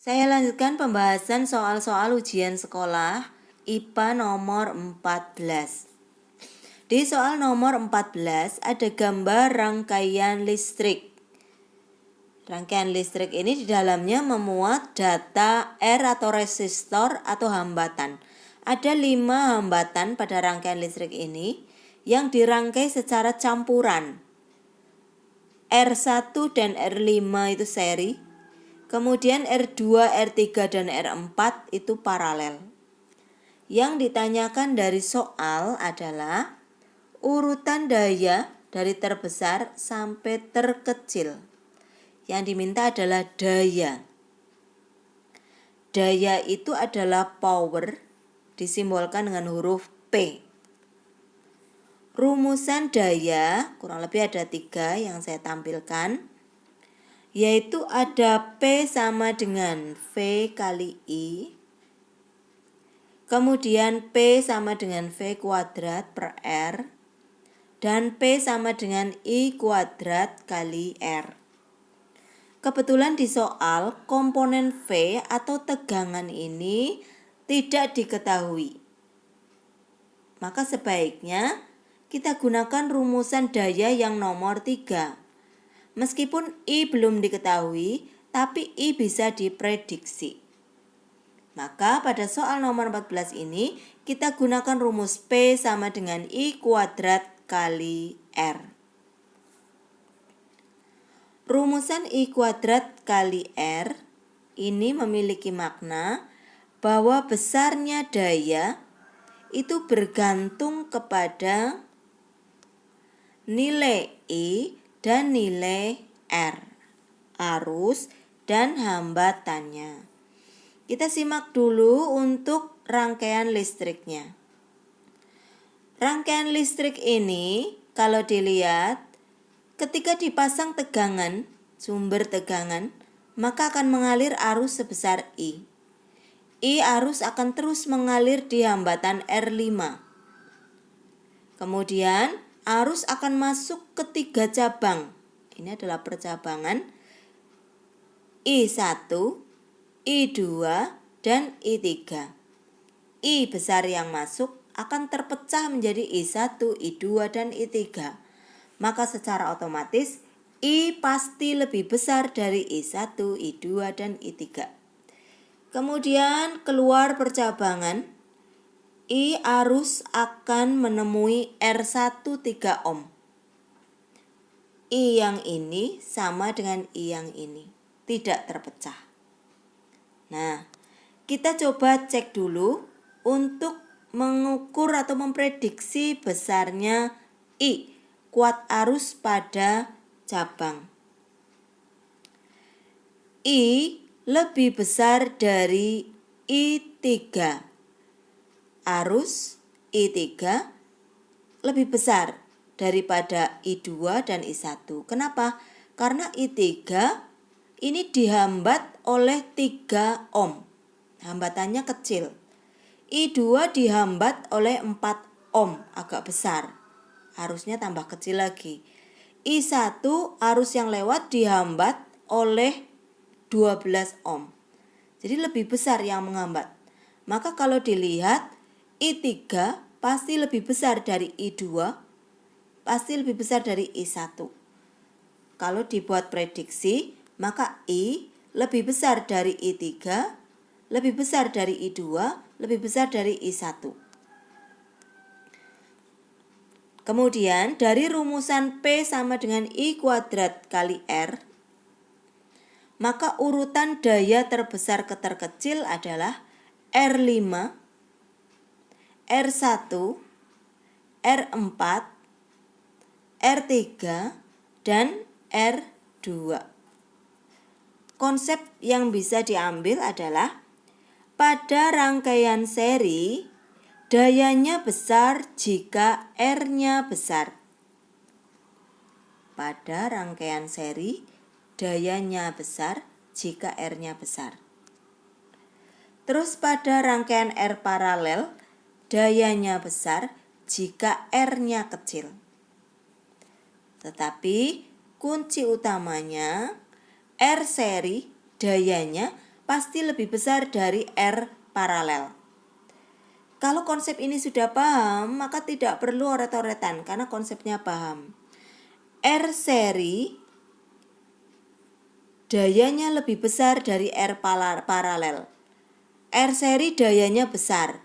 Saya lanjutkan pembahasan soal-soal ujian sekolah IPA nomor 14. Di soal nomor 14 ada gambar rangkaian listrik. Rangkaian listrik ini di dalamnya memuat data R atau resistor atau hambatan. Ada 5 hambatan pada rangkaian listrik ini yang dirangkai secara campuran. R1 dan R5 itu seri. Kemudian R2, R3, dan R4 itu paralel. Yang ditanyakan dari soal adalah urutan daya dari terbesar sampai terkecil. Yang diminta adalah daya. Daya itu adalah power, disimbolkan dengan huruf P. Rumusan daya, kurang lebih ada 3 yang saya tampilkan, yaitu ada P sama dengan V kali I, kemudian P sama dengan V kuadrat per R, dan P sama dengan I kuadrat kali R. Kebetulan di soal komponen V atau tegangan ini tidak diketahui. Maka sebaiknya kita gunakan rumusan daya yang nomor 3. Meskipun I belum diketahui, tapi I bisa diprediksi. Maka pada soal nomor 14 ini, kita gunakan rumus P sama dengan I kuadrat kali R. Rumusan I kuadrat kali R ini memiliki makna bahwa besarnya daya itu bergantung kepada nilai I dan nilai R, arus dan hambatannya. Kita simak dulu untuk rangkaian listriknya. Rangkaian listrik ini kalau dilihat ketika dipasang tegangan, sumber tegangan, maka akan mengalir arus sebesar I. I arus akan terus mengalir di hambatan R5. Kemudian arus akan masuk ke 3 cabang. Ini adalah percabangan I1, I2, dan I3. I besar yang masuk akan terpecah menjadi I1, I2, dan I3. Maka secara otomatis I pasti lebih besar dari I1, I2, dan I3. Kemudian keluar percabangan, I arus akan menemui R1 3 ohm. I yang ini sama dengan I yang ini, tidak terpecah. Nah, kita coba cek dulu untuk mengukur atau memprediksi besarnya I, kuat arus pada cabang. I lebih besar dari I3. Arus I3 lebih besar daripada I2 dan I1. Kenapa? Karena I3 ini dihambat oleh 3 ohm. Hambatannya kecil. I2 dihambat oleh 4 ohm, agak besar. Arusnya tambah kecil lagi. I1 arus yang lewat dihambat oleh 12 ohm. Jadi lebih besar yang menghambat. Maka kalau dilihat I3 pasti lebih besar dari I2, pasti lebih besar dari I1. Kalau dibuat prediksi, maka I lebih besar dari I3, lebih besar dari I2, lebih besar dari I1. Kemudian dari rumusan P sama dengan I kuadrat kali R, maka urutan daya terbesar ke terkecil adalah R5, R1, R4, R3, dan R2. Konsep yang bisa diambil adalah pada rangkaian seri, dayanya besar jika R-nya besar. Pada rangkaian seri, dayanya besar jika R-nya besar. Terus pada rangkaian R paralel, dayanya besar jika R-nya kecil. Tetapi kunci utamanya R seri dayanya pasti lebih besar dari R paralel. Kalau konsep ini sudah paham, maka tidak perlu oret-oretan karena konsepnya paham. R seri dayanya lebih besar dari R paralel. R seri dayanya besar.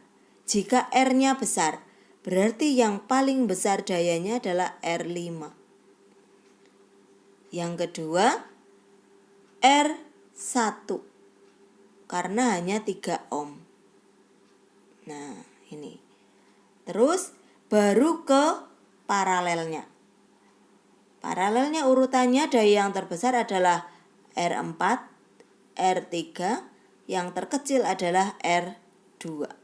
Jika R-nya besar, berarti yang paling besar dayanya adalah R5. Yang kedua, R1 karena hanya 3 ohm. Nah, ini. Terus baru ke paralelnya. Paralelnya urutannya daya yang terbesar adalah R4, R3, yang terkecil adalah R2.